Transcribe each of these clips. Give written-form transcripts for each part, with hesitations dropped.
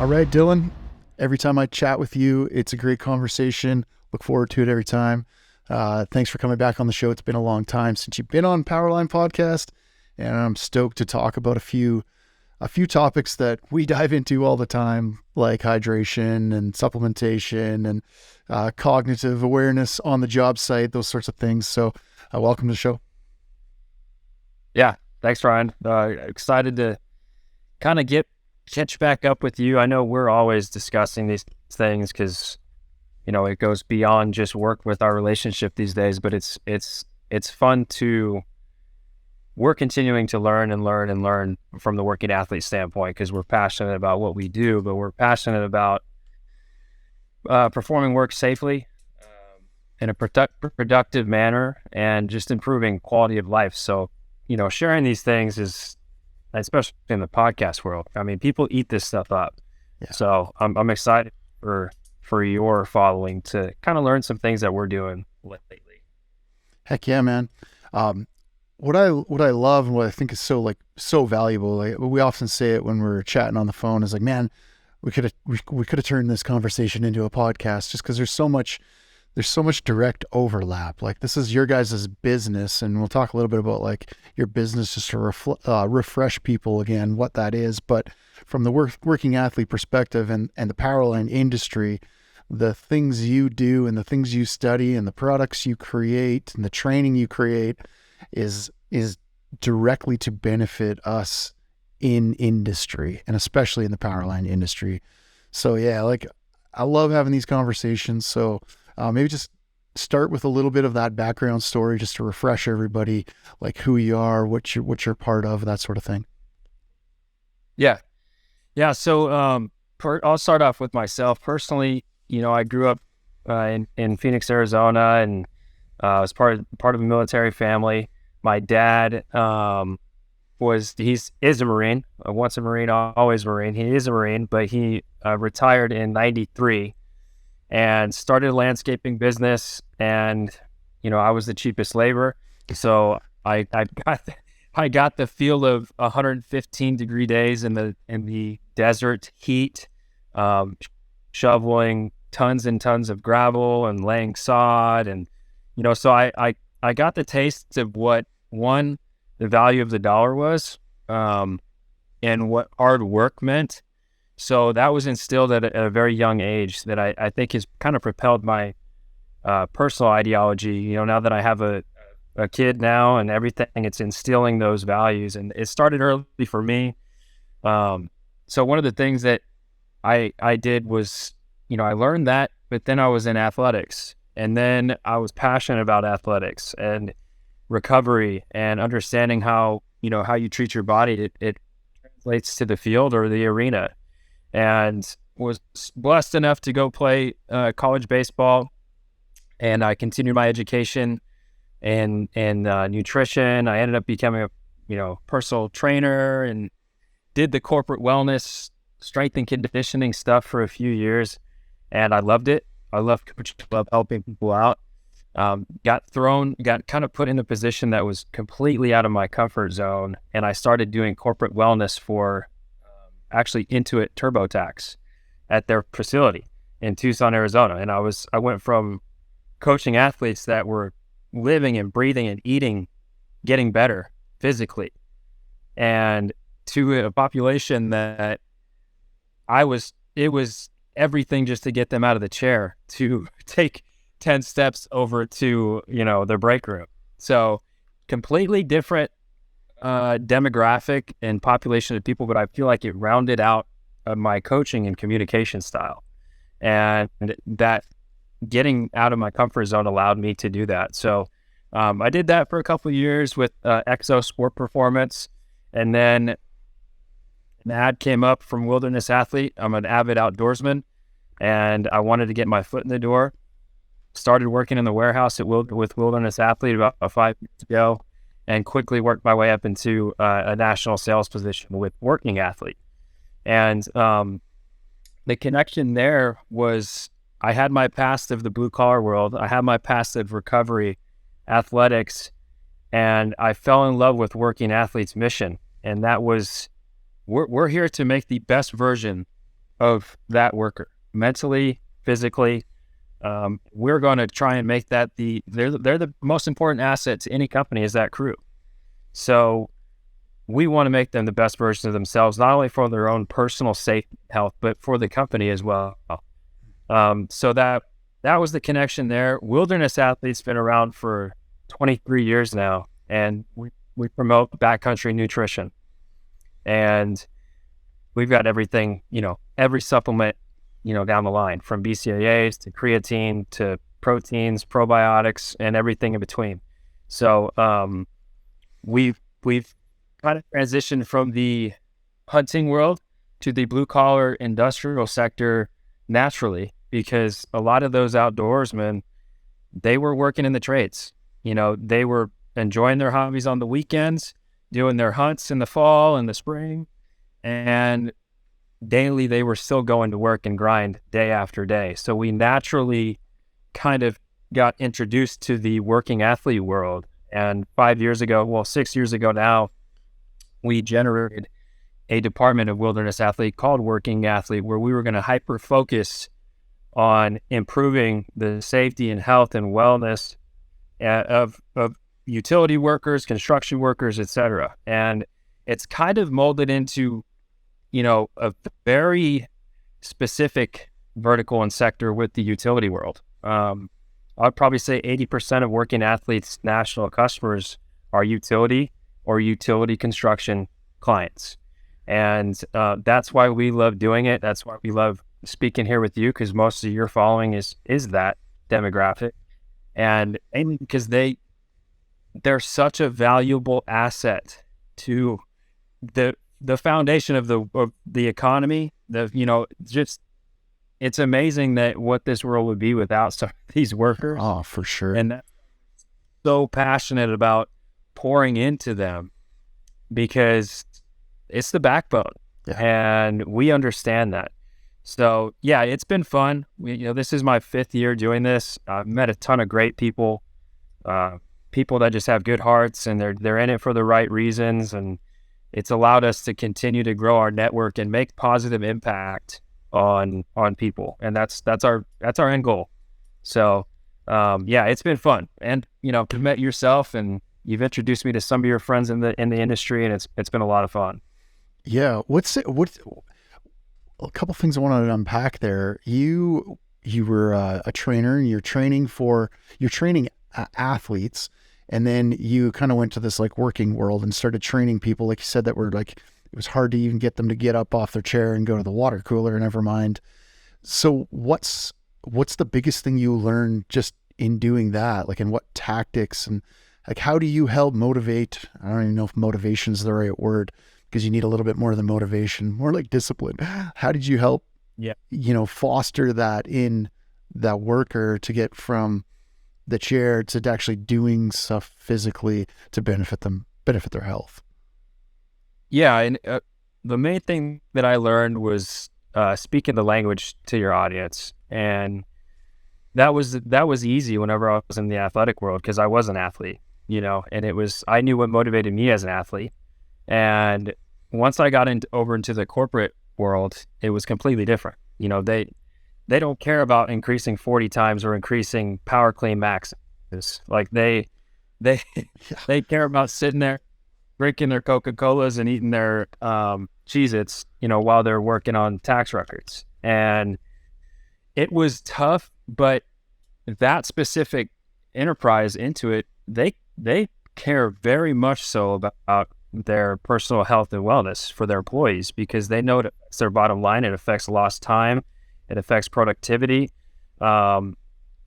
All right, Dylan, every time I chat with you, it's a great conversation. Look forward to it every time. Thanks for coming back on the show. It's been a long time since you've been on Powerline Podcast, and I'm stoked to talk about a few topics that we dive into all the time, like hydration and supplementation and cognitive awareness on the job site, those sorts of things. So welcome to the show. Yeah, thanks, Ryan. Excited to kind of catch back up with you. I know we're always discussing these things because, you know, it goes beyond just work with our relationship these days, but it's fun to, we're continuing to learn from the working athlete standpoint because we're passionate about what we do, but we're passionate about performing work safely in a productive manner and just improving quality of life. So, you know, sharing these things is, especially in the podcast world, I mean, people eat this stuff up. Yeah. So I'm excited for your following to kind of learn some things that we're doing lately. Heck yeah, man. What I love and what I think is so valuable, like we often say it when we're chatting on the phone, is like, man, we could have turned this conversation into a podcast just because there's so much direct overlap. Like, this is your guys' business, and we'll talk a little bit about like your business just to refresh people again what that is. But from the working athlete perspective and the Powerline industry, the things you do and the things you study and the products you create and the training you create is directly to benefit us in industry, and especially in the Powerline industry. So yeah, like, I love having these conversations. So maybe just start with a little bit of that background story just to refresh everybody, like who you are, what you're part of, that sort of thing. Yeah. So I'll start off with myself personally. You know, I grew up in Phoenix, Arizona, and was part of a military family. My dad is a Marine, once a Marine, always Marine. He is a Marine, but he retired in '93 and started a landscaping business. And, you know, I was the cheapest labor, so I got the feel of 115 degree days in the desert heat, shoveling tons and tons of gravel and laying sod. And, you know, so I got the taste of what, one, the value of the dollar was, and what hard work meant. So that was instilled at a very young age that I think has kind of propelled my personal ideology. You know, now that I have a kid now and everything, it's instilling those values. And it started early for me. So one of the things that I did was, you know, I learned that, but then I was in athletics, and then I was passionate about athletics and recovery and understanding how you treat your body. It translates to the field or the arena, and was blessed enough to go play college baseball. And I continued my education in nutrition. I ended up becoming a personal trainer and did the corporate wellness, strength and conditioning stuff for a few years. And I loved it. I love coaching, love helping people out. Got kind of put in a position that was completely out of my comfort zone. And I started doing corporate wellness for actually Intuit TurboTax at their facility in Tucson, Arizona. And I went from coaching athletes that were living and breathing and eating, getting better physically, and to a population that it was everything just to get them out of the chair to take 10 steps over to, the break room. So completely different demographic and population of people, but I feel like it rounded out my coaching and communication style. And that getting out of my comfort zone allowed me to do that. So I did that for a couple of years with Exo Sport Performance. And then an ad came up from Wilderness Athlete. I'm an avid outdoorsman, and I wanted to get my foot in the door. Started working in the warehouse with Wilderness Athlete about 5 years ago, and quickly worked my way up into a national sales position with Working Athlete. And the connection there was, I had my past of the blue collar world. I had my past of recovery, athletics, and I fell in love with Working Athlete's mission. And that was, we're here to make the best version of that worker, mentally, physically. We're going to try and make that they're the most important asset to any company is that crew. So we want to make them the best version of themselves, not only for their own personal safety and health, but for the company as well. So that was the connection there. Wilderness Athlete's been around for 23 years now, and we promote backcountry nutrition. And we've got everything, every supplement, down the line, from BCAAs to creatine to proteins, probiotics, and everything in between. So we've kind of transitioned from the hunting world to the blue collar industrial sector naturally, because a lot of those outdoorsmen, they were working in the trades. They were enjoying their hobbies on the weekends, doing their hunts in the fall and the spring, and daily they were still going to work and grind day after day. So we naturally kind of got introduced to the working athlete world. And 6 years ago now, we generated a department of Wilderness Athlete called Working Athlete, where we were going to hyper focus on improving the safety and health and wellness of utility workers, construction workers, etc. And it's kind of molded into, a very specific vertical and sector with the utility world. I'd probably say 80% of Working Athletes' national customers are utility or utility construction clients. And that's why we love doing it. That's why we love speaking here with you, because most of your following is that demographic. And mainly because they're such a valuable asset to the foundation of the economy. It's amazing that what this world would be without some of these workers. Oh, for sure. And that's so passionate about pouring into them, because it's the backbone. Yeah. And we understand that. So yeah, it's been fun. This is my 5th year doing this. I've met a ton of great people, people that just have good hearts, and they're in it for the right reasons. And it's allowed us to continue to grow our network and make positive impact on people. And that's our end goal. So yeah, it's been fun. And to met yourself, and you've introduced me to some of your friends in the industry, and it's been a lot of fun. Yeah. A couple things I wanted to unpack there. You were a trainer, and you're training athletes, and then you kind of went to this like working world and started training people, like you said, that were like, it was hard to even get them to get up off their chair and go to the water cooler, never mind. So what's the biggest thing you learned just in doing that? Like, and what tactics, and like, how do you help motivate? I don't even know if motivation is the right word, because you need a little bit more than motivation, more like discipline. How did you help, foster that in that worker to get from the chair to actually doing stuff physically to benefit their health? Yeah. And the main thing that I learned was speaking the language to your audience. And that was easy whenever I was in the athletic world, because I was an athlete, and I knew what motivated me as an athlete. And once I got over into the corporate world, it was completely different. They don't care about increasing 40 times or increasing power clean maxes. Like they care about sitting there, drinking their Coca-Colas and eating their Cheez-Its, while they're working on tax records. And it was tough, but that specific enterprise into it, they care very much so about their personal health and wellness for their employees, because they know it affects their bottom line. It affects lost time. It affects productivity. And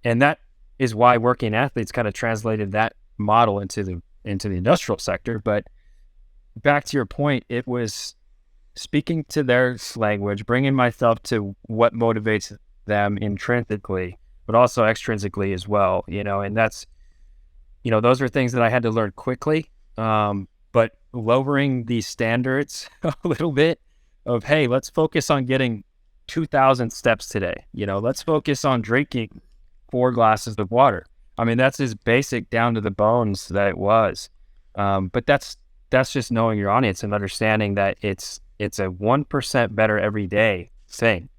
that is why Working Athletes kind of translated that model into the industrial sector. But back to your point, it was speaking to their language, bringing myself to what motivates them intrinsically, but also extrinsically as well, and that's, those are things that I had to learn quickly. But lowering the standards a little bit of, hey, let's focus on getting 2,000 steps today. Let's focus on drinking 4 glasses of water. I mean, that's as basic down to the bones that it was. But that's just knowing your audience and understanding that it's a 1% better every day thing.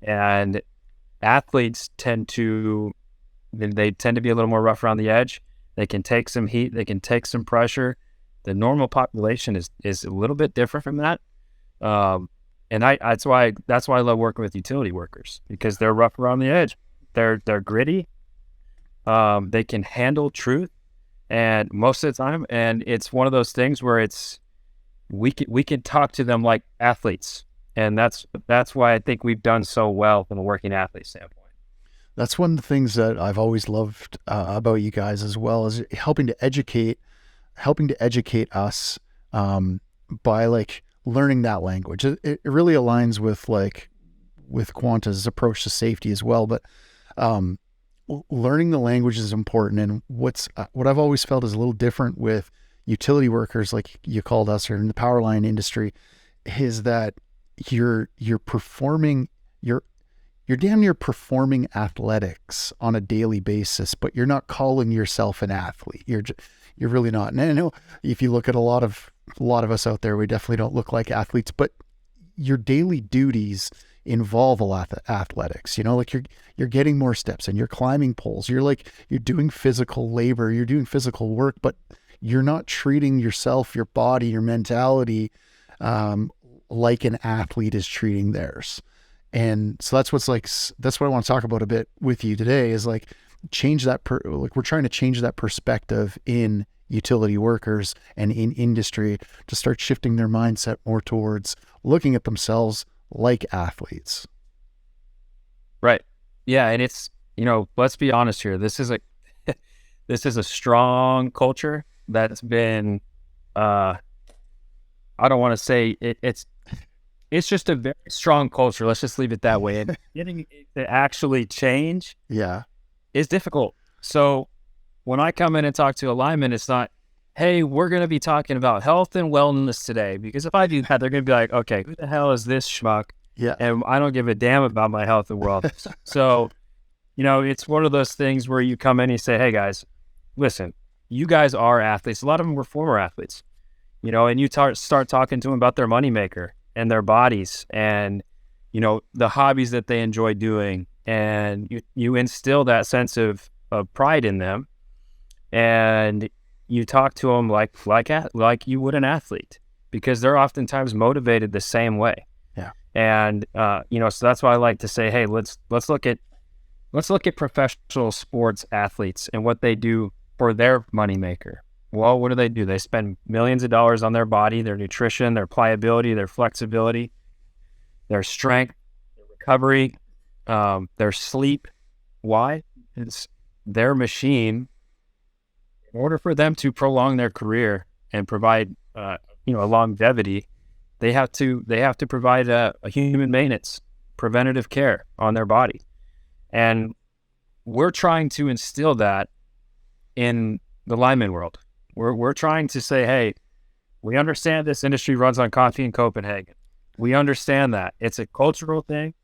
And athletes tend to be a little more rough around the edge. They can take some heat, they can take some pressure. The normal population is a little bit different from that. And that's why I love working with utility workers, because they're rough around the edge. They're gritty. They can handle truth, and most of the time, and it's one of those things where we can talk to them like athletes, and that's why I think we've done so well from a working athlete standpoint. That's one of the things that I've always loved about you guys, as well as helping to educate us by like learning that language. It really aligns with Quanta's approach to safety as well. But learning the language is important. And what I've always felt is a little different with utility workers, like you called us, or in the Powerline industry, is that you're damn near performing athletics on a daily basis, but you're not calling yourself an athlete. You're really not. And I know if you look at a lot of us out there, we definitely don't look like athletes, but your daily duties involve a lot of athletics. Like you're getting more steps and you're climbing poles. You're doing physical labor, you're doing physical work, but you're not treating yourself, your body, your mentality, like an athlete is treating theirs. And so that's what I want to talk about a bit with you today, is like change that we're trying to change that perspective in utility workers and in industry to start shifting their mindset more towards looking at themselves like athletes. Right. Yeah. And it's, let's be honest here. This is a strong culture that's been, I don't want to say it's just a very strong culture. Let's just leave it that way. And getting it to actually change is difficult. So when I come in and talk to a lineman, it's not, hey, we're going to be talking about health and wellness today. Because if I do that, they're going to be like, okay, who the hell is this schmuck? Yeah. And I don't give a damn about my health and wellness. So, it's one of those things where you come in and you say, hey guys, listen, you guys are athletes. A lot of them were former athletes, and you start talking to them about their moneymaker and their bodies and, the hobbies that they enjoy doing. And you instill that sense of pride in them, and you talk to them like you would an athlete, because they're oftentimes motivated the same way. Yeah. And, so that's why I like to say, hey, let's look at professional sports athletes and what they do for their moneymaker. Well, what do? They spend millions of dollars on their body, their nutrition, their pliability, their flexibility, their strength, their recovery, their sleep. Why? It's their machine. In order for them to prolong their career and provide, a longevity, they have to provide a human maintenance, preventative care on their body. And we're trying to instill that in the lineman world. We're trying to say, hey, we understand this industry runs on coffee in Copenhagen. We understand that. It's a cultural thing.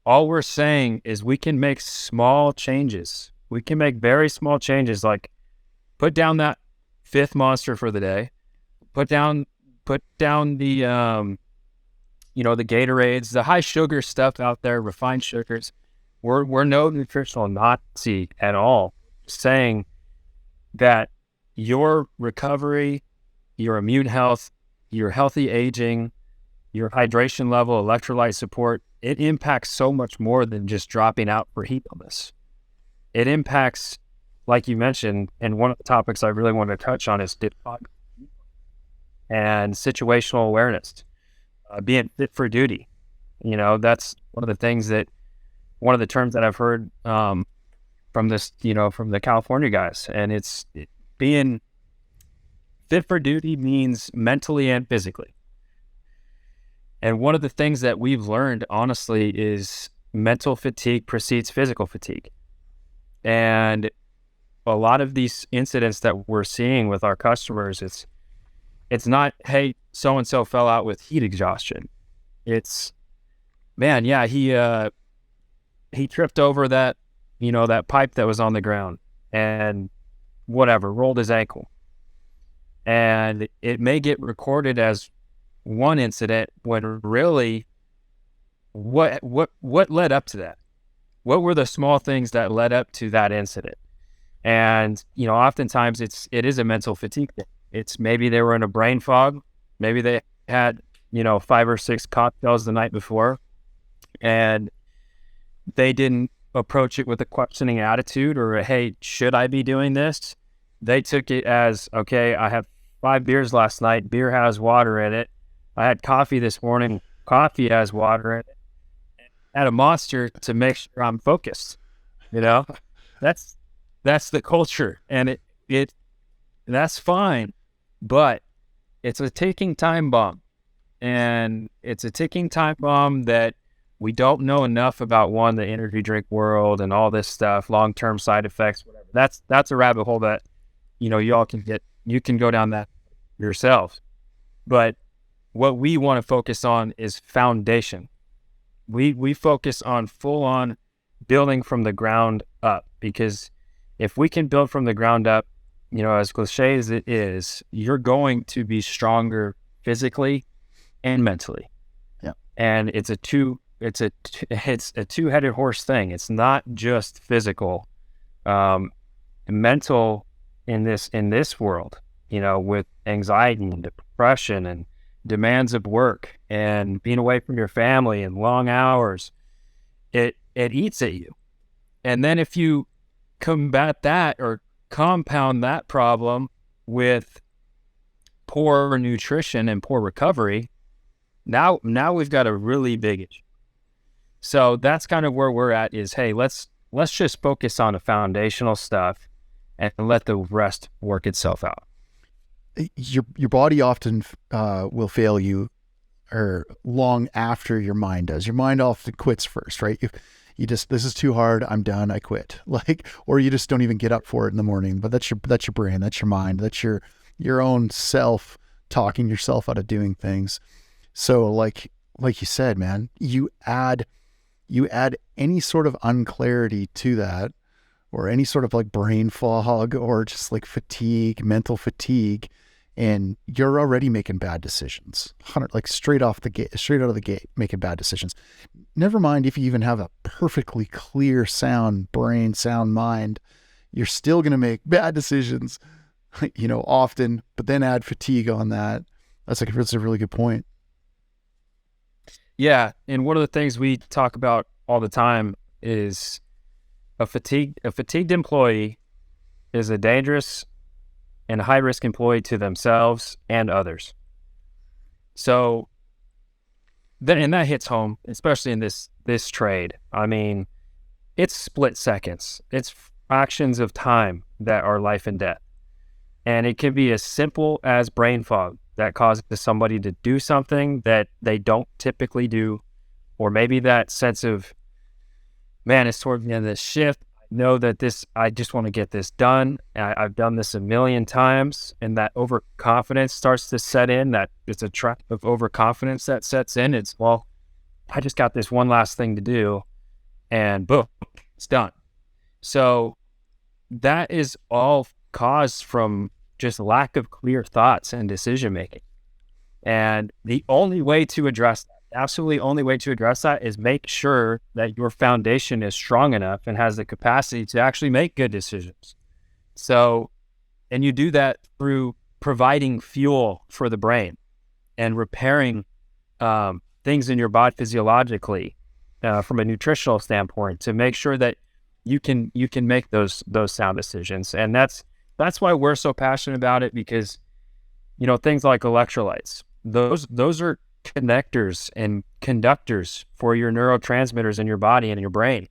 All we're saying is we can make small changes. We can make very small changes, like put down that fifth monster for the day. Put down the, the Gatorades, the high sugar stuff out there, refined sugars. We're no nutritional Nazi at all, saying that your recovery, your immune health, your healthy aging, your hydration level, electrolyte support, it impacts so much more than just dropping out for heat illness. It impacts, like you mentioned, and one of the topics I really wanted to touch on is and situational awareness, being fit for duty. That's one of the terms that I've heard from the California guys, and being fit for duty means mentally and physically. And one of the things that we've learned, honestly, is mental fatigue precedes physical fatigue. And a lot of these incidents that we're seeing with our customers, it's not, hey, so-and-so fell out with heat exhaustion. It's, man, yeah, he tripped over that pipe that was on the ground and rolled his ankle. And it may get recorded as one incident when really what led up to that? What were the small things that led up to that incident? And, oftentimes it is a mental fatigue thing. It's maybe they were in a brain fog. Maybe they had, 5 or 6 cocktails the night before, and they didn't approach it with a questioning attitude or, hey, should I be doing this? They took it as, okay, I had 5 beers last night. Beer has water in it. I had coffee this morning. Coffee has water in it. Add a Monster to make sure I'm focused. That's the culture, and it that's fine, but it's a ticking time bomb, and it's a ticking time bomb that we don't know enough about. One, the energy drink world and all this stuff, long-term side effects, whatever. That's a rabbit hole that you can go down that yourselves. But what we want to focus on is foundation. We focus on full-on building from the ground up, because if we can build from the ground up, as cliche as it is, you're going to be stronger physically and mentally. Yeah. And it's a two-headed horse thing. It's not just physical, mental in this world, with anxiety and depression and demands of work and being away from your family and long hours, it eats at you. And then if you combat that or compound that problem with poor nutrition and poor recovery, now we've got a really big issue. So that's kind of where we're at is, hey, let's just focus on the foundational stuff and let the rest work itself out. Your body often will fail you, or long after your mind does. Your mind often quits first, right? You just, this is too hard, I'm done, I quit. Or you just don't even get up for it in the morning. But that's your brain, that's your mind, that's your own self talking yourself out of doing things. So like you said, man, you add any sort of unclarity to that, or any sort of brain fog, or just fatigue, mental fatigue, and you're already making bad decisions. Straight out of the gate, making bad decisions. Never mind if you even have a perfectly clear, sound brain, sound mind, you're still going to make bad decisions, often, but then add fatigue on that. That's a really good point. Yeah. And one of the things we talk about all the time is a fatigued employee is a dangerous and high-risk employee to themselves and others. So then, that hits home, especially in this trade. I mean, it's split seconds. It's fractions of time that are life and death. And it can be as simple as brain fog that causes somebody to do something that they don't typically do, or maybe that sense of, man, it's toward the end of this shift. Know that I just want to get this done. I've done this a million times, and that overconfidence starts to set in. That it's a trap of overconfidence that sets in. It's, well, I just got this one last thing to do, and boom, it's done. So that is all caused from just lack of clear thoughts and decision making. And the only way to address that, absolutely only way to address that, is make sure that your foundation is strong enough and has the capacity to actually make good decisions. So, and you do that through providing fuel for the brain and repairing things in your body physiologically from a nutritional standpoint to make sure that you can make those sound decisions. And that's why we're so passionate about it, because things like electrolytes, those are connectors and conductors for your neurotransmitters in your body and in your brain.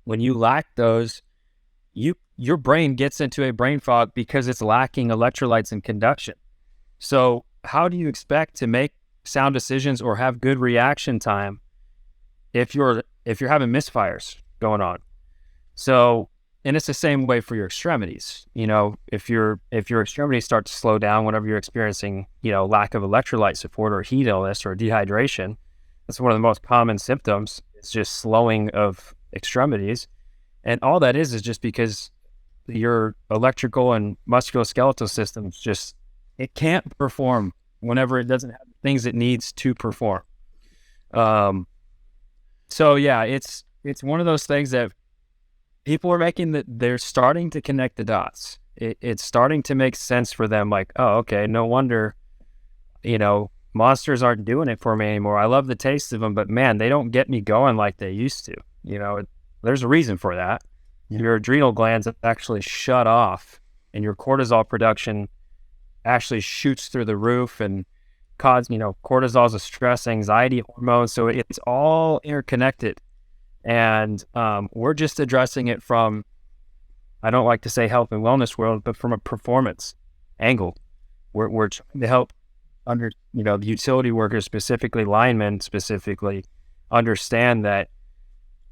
When you lack those, your brain gets into a brain fog because it's lacking electrolytes and conduction. So how do you expect to make sound decisions or have good reaction time if you're having misfires going on? So, and it's the same way for your extremities. If your extremities start to slow down whenever you're experiencing, lack of electrolyte support or heat illness or dehydration, that's one of the most common symptoms. It's just slowing of extremities. And all that is just because your electrical and musculoskeletal systems it can't perform whenever it doesn't have things it needs to perform. So yeah, it's one of those things that people are making, that they're starting to connect the dots. It's starting to make sense for them. Like, oh, okay, no wonder, monsters aren't doing it for me anymore. I love the taste of them, but man, they don't get me going like they used to. There's a reason for that. Yeah. Your adrenal glands actually shut off, and your cortisol production actually shoots through the roof, and cortisol is a stress anxiety hormone. So it's all interconnected. And we're just addressing it from, I don't like to say health and wellness world, but from a performance angle. We're trying to help the utility workers, specifically linemen specifically, understand that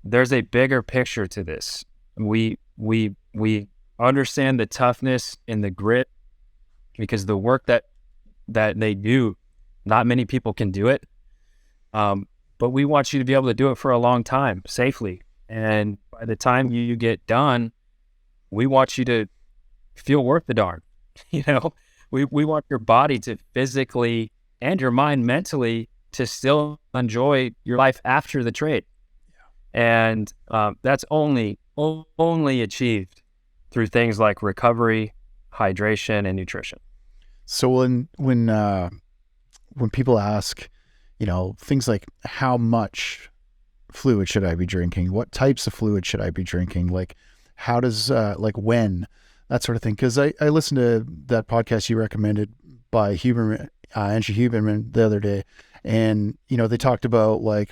there's a bigger picture to this. We understand the toughness and the grit, because the work that they do, not many people can do it. But we want you to be able to do it for a long time, safely. And by the time you get done, we want you to feel worth the darn. We want your body to physically, and your mind mentally, to still enjoy your life after the trade. Yeah. And that's only achieved through things like recovery, hydration, and nutrition. So when people ask, things like, how much fluid should I be drinking? What types of fluid should I be drinking? Like, how does, when, that sort of thing. Cause I listened to that podcast you recommended by Huberman, Andrew Huberman, the other day. And, they talked about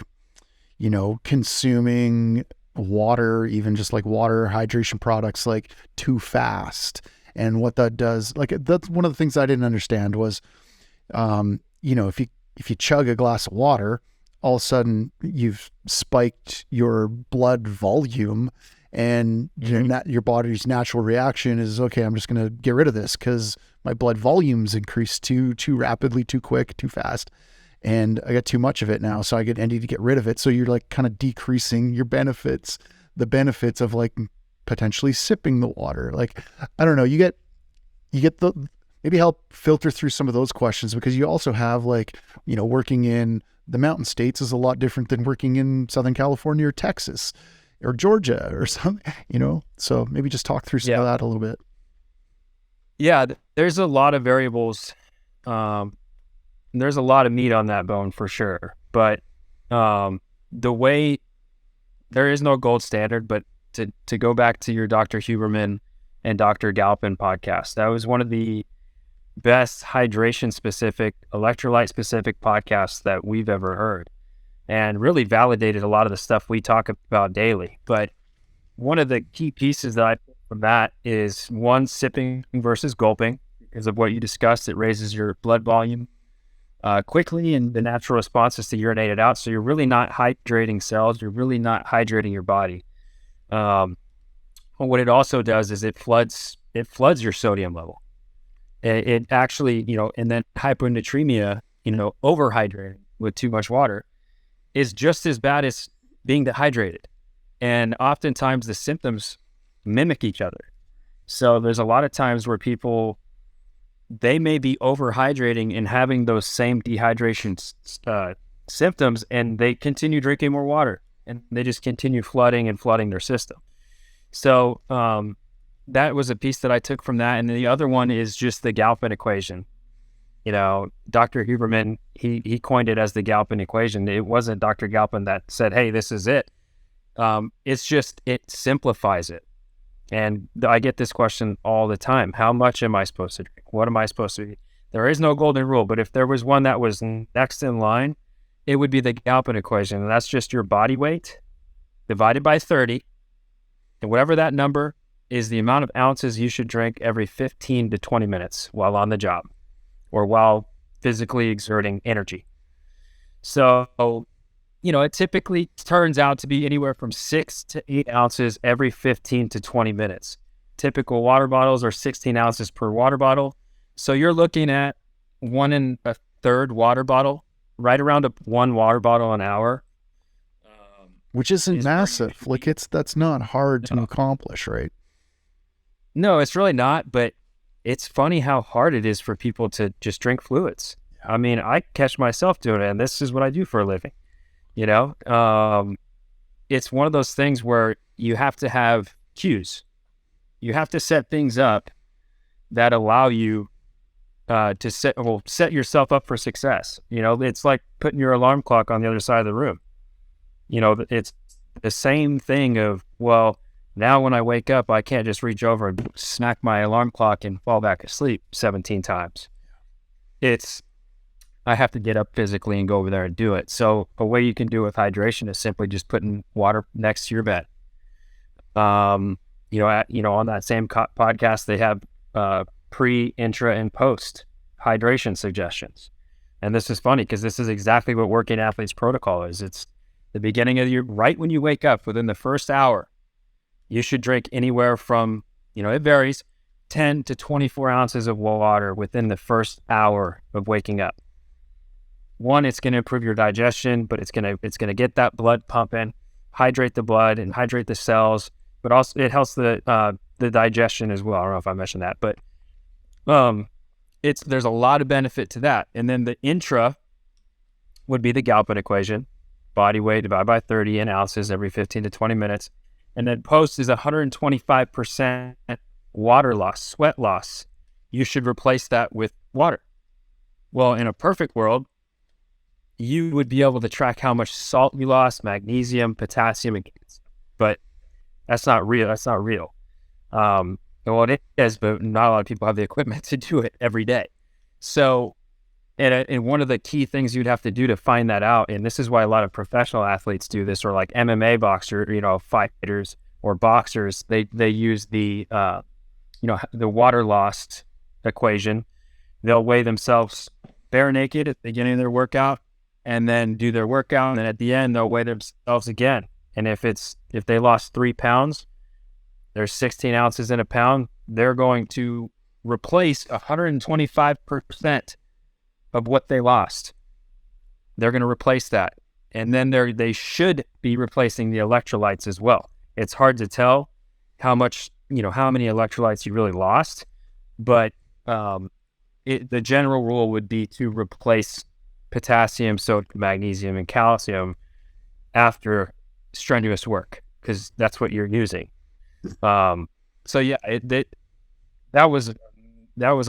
consuming water, even just like water hydration products, like too fast, and what that does. Like, that's one of the things I didn't understand was, if you chug a glass of water, all of a sudden you've spiked your blood volume, and your body's natural reaction is, okay, I'm just going to get rid of this because my blood volume's increased too rapidly, too quick, too fast. And I got too much of it now. So I need to get rid of it. So you're like kind of decreasing your the benefits of like potentially sipping the water. Like, I don't know, you get maybe help filter through some of those questions, because you also have working in the mountain states is a lot different than working in Southern California or Texas or Georgia or something, so maybe just talk through some of that a little bit. Yeah. There's a lot of variables. There's a lot of meat on that bone for sure, but the way, there is no gold standard, but to go back to your Dr. Huberman and Dr. Galpin podcast, that was one of the best hydration specific, electrolyte specific podcasts that we've ever heard, and really validated a lot of the stuff we talk about daily. But one of the key pieces that I put from that is, one, sipping versus gulping. Because of what you discussed, it raises your blood volume quickly, and the natural response is to urinate it out. So you're really not hydrating cells. You're really not hydrating your body. What it also does is it floods your sodium level. It actually, and then hyponatremia, overhydrating with too much water, is just as bad as being dehydrated. And oftentimes the symptoms mimic each other. So there's a lot of times where people, they may be overhydrating and having those same dehydration symptoms, and they continue drinking more water, and they just continue flooding their system. So that was a piece that I took from that. And the other one is just the Galpin equation. Dr. Huberman, he coined it as the Galpin equation. It wasn't Dr. Galpin that said, hey, this is it. It's just, it simplifies it. And I get this question all the time. How much am I supposed to drink? What am I supposed to eat? There is no golden rule, but if there was one that was next in line, it would be the Galpin equation. And that's just your body weight divided by 30. And whatever that number is, the amount of ounces you should drink every 15 to 20 minutes while on the job or while physically exerting energy. So, it typically turns out to be anywhere from 6 to 8 ounces every 15 to 20 minutes. Typical water bottles are 16 ounces per water bottle. So you're looking at 1 1/3 water bottle, right around one water bottle an hour. Which isn't massive. That's not hard to accomplish, right? No, it's really not, but it's funny how hard it is for people to just drink fluids. I mean, I catch myself doing it, and this is what I do for a living, it's one of those things where you have to have cues. You have to set things up that allow you to set yourself up for success. It's like putting your alarm clock on the other side of the room. It's the same thing of, well, now when I wake up, I can't just reach over and smack my alarm clock and fall back asleep 17 times. I have to get up physically and go over there and do it. So a way you can do it with hydration is simply just putting water next to your bed. On that same podcast, they have pre, intra, and post hydration suggestions. And this is funny because this is exactly what working athletes protocol is. It's the beginning of right when you wake up, within the first hour, you should drink anywhere from, it varies, 10 to 24 ounces of water within the first hour of waking up. One, it's going to improve your digestion, but it's going to get that blood pumping, hydrate the blood and hydrate the cells, but also it helps the digestion as well. I don't know if I mentioned that, but there's a lot of benefit to that. And then the intra would be the Galpin equation, body weight divided by 30 in ounces every 15 to 20 minutes. And then post is 125% water loss, sweat loss. You should replace that with water. Well, in a perfect world, you would be able to track how much salt you lost, magnesium, potassium, but that's not real. Well, it is, but not a lot of people have the equipment to do it every day. So, and one of the key things you'd have to do to find that out, and this is why a lot of professional athletes do this, or like MMA boxer, fighters or boxers, they use the water loss equation. They'll weigh themselves bare naked at the beginning of their workout, and then do their workout, and then at the end they'll weigh themselves again. And if they lost 3 pounds, there's 16 ounces in a pound, they're going to replace 125% of what they lost. They're going to replace that. And then they should be replacing the electrolytes as well. It's hard to tell how many electrolytes you really lost, but the general rule would be to replace potassium, sodium, magnesium, and calcium after strenuous work, because that's what you're using. So yeah, that was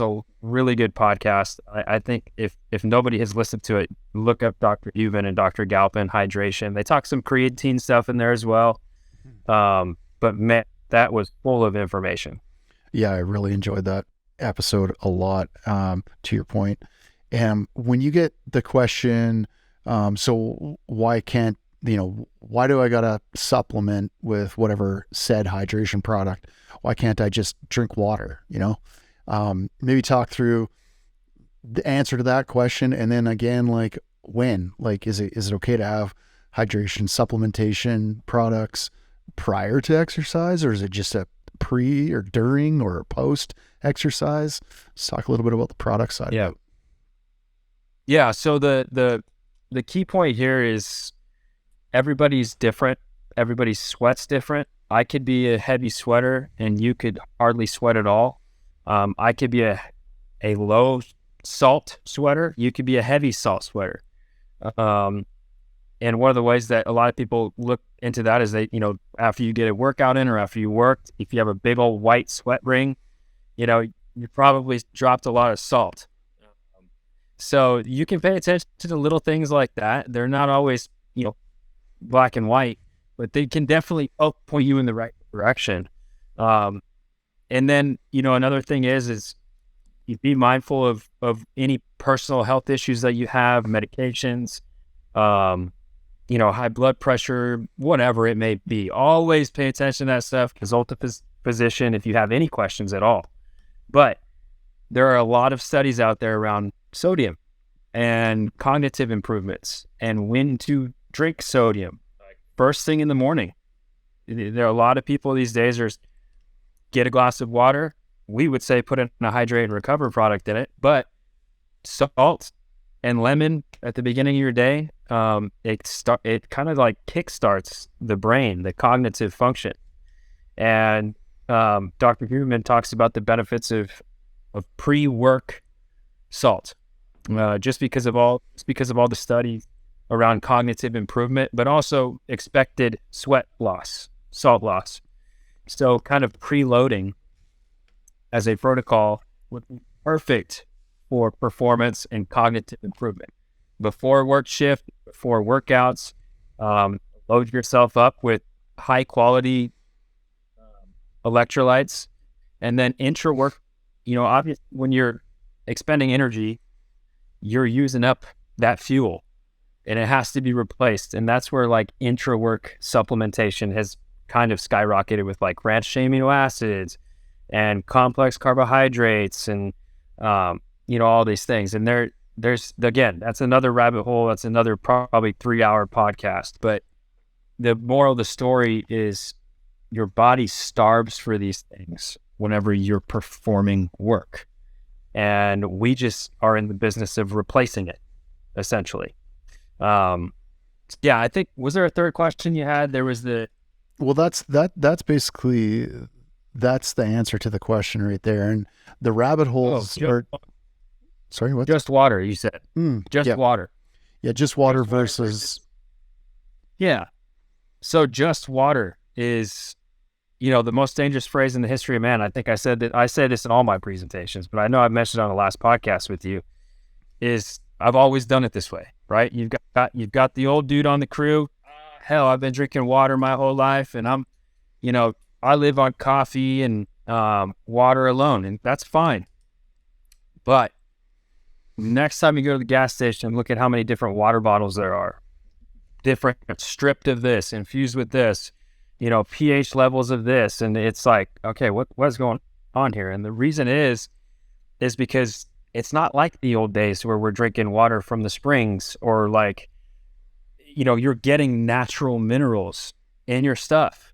a really good podcast. I think if nobody has listened to it, look up Dr. Uven and Dr. Galpin hydration. They talk some creatine stuff in there as well. But man, that was full of information. Yeah, I really enjoyed that episode a lot, to your point. And when you get the question, so why do I gotta supplement with whatever said hydration product? Why can't I just drink water? Maybe talk through the answer to that question. And then again, like when, like, is it okay to have hydration supplementation products prior to exercise, or is it just a pre or during or post exercise? Let's talk a little bit about the product side. Yeah. Yeah. So the key point here is everybody's different. Everybody's sweat's different. I could be a heavy sweater and you could hardly sweat at all. I could be a low salt sweater. You could be a heavy salt sweater. And one of the ways that a lot of people look into that is after you get a workout in or after you worked, if you have a big old white sweat ring, you probably dropped a lot of salt. So you can pay attention to little things like that. They're not always, black and white, but they can definitely point you in the right direction. And then, another thing is you be mindful of any personal health issues that you have, medications, high blood pressure, whatever it may be. Always pay attention to that stuff. Consult a physician if you have any questions at all. But there are a lot of studies out there around sodium and cognitive improvements and when to drink sodium. First thing in the morning. There are a lot of people these days get a glass of water. We would say put in a hydrate and recover product in it, but salt and lemon at the beginning of your day, it kind of like kickstarts the brain, the cognitive function. And Dr. Huberman talks about the benefits of pre-work salt, just because of all the studies around cognitive improvement, but also expected sweat loss, salt loss. So kind of preloading as a protocol would be perfect for performance and cognitive improvement. Before work shift, before workouts, load yourself up with high quality electrolytes, and then intra-work, obviously when you're expending energy, you're using up that fuel and it has to be replaced. And that's where like intra-work supplementation has kind of skyrocketed with like branched amino acids and complex carbohydrates and, all these things. And there's, again, that's another rabbit hole. That's another probably 3-hour podcast. But the moral of the story is your body starves for these things whenever you're performing work. And we just are in the business of replacing it, essentially. I think, was there a third question you had? There was well, that's basically, that's the answer to the question right there. And the rabbit holes sorry, what? Just water, you said. Water. Yeah, just water versus. Yeah. So just water is, the most dangerous phrase in the history of man. I think I say this in all my presentations, but I know I've mentioned it on the last podcast with you, is I've always done it this way, right? You've got the old dude on the crew. Hell, I've been drinking water my whole life, and I live on coffee and water alone, and that's fine. But next time you go to the gas station, look at how many different water bottles there are. Different, stripped of this, infused with this, pH levels of this. And it's like, okay, what's going on here? And the reason is because it's not like the old days where we're drinking water from the springs or like, you're getting natural minerals in your stuff.